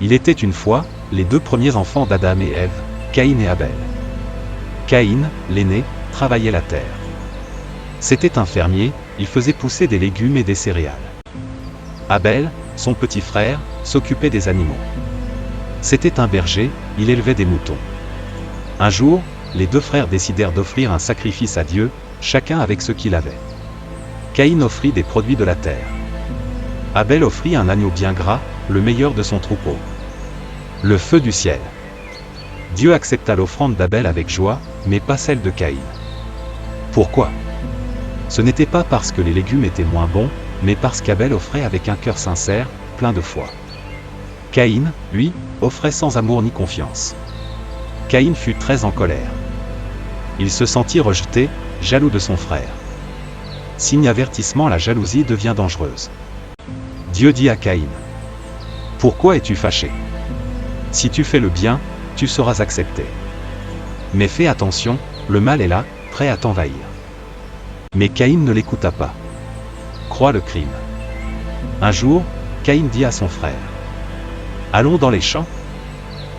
Il était une fois, les deux premiers enfants d'Adam et Ève, Caïn et Abel. Caïn, l'aîné, travaillait la terre. C'était un fermier, il faisait pousser des légumes et des céréales. Abel, son petit frère, s'occupait des animaux. C'était un berger, il élevait des moutons. Un jour, les deux frères décidèrent d'offrir un sacrifice à Dieu, chacun avec ce qu'il avait. Caïn offrit des produits de la terre. Abel offrit un agneau bien gras, le meilleur de son troupeau. Le feu du ciel. Dieu accepta l'offrande d'Abel avec joie, mais pas celle de Caïn. Pourquoi? Ce n'était pas parce que les légumes étaient moins bons, mais parce qu'Abel offrait avec un cœur sincère, plein de foi. Caïn, lui, offrait sans amour ni confiance. Caïn fut très en colère. Il se sentit rejeté, jaloux de son frère. Signe avertissement, la jalousie devient dangereuse. Dieu dit à Caïn: pourquoi es-tu fâché? Si tu fais le bien, tu seras accepté. Mais fais attention, le mal est là, prêt à t'envahir. Mais Caïn ne l'écouta pas. Croit le crime. Un jour, Caïn dit à son frère: allons dans les champs.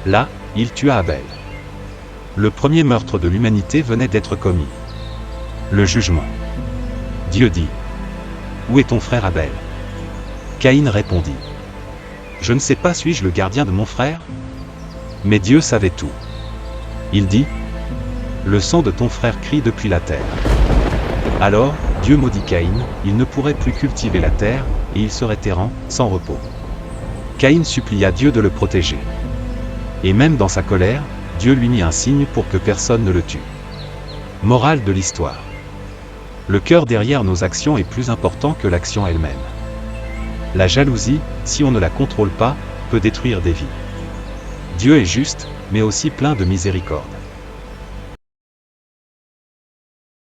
Là, il tua Abel. Le premier meurtre de l'humanité venait d'être commis. Le jugement. Dieu dit: où est ton frère Abel? Caïn répondit: je ne sais pas, suis-je le gardien de mon frère? Mais Dieu savait tout. Il dit: le sang de ton frère crie depuis la terre. Alors, Dieu maudit Caïn, il ne pourrait plus cultiver la terre, et il serait errant, sans repos. Caïn supplia Dieu de le protéger. Et même dans sa colère, Dieu lui mit un signe pour que personne ne le tue. Morale de l'histoire. Le cœur derrière nos actions est plus important que l'action elle-même. La jalousie, si on ne la contrôle pas, peut détruire des vies. Dieu est juste, mais aussi plein de miséricorde.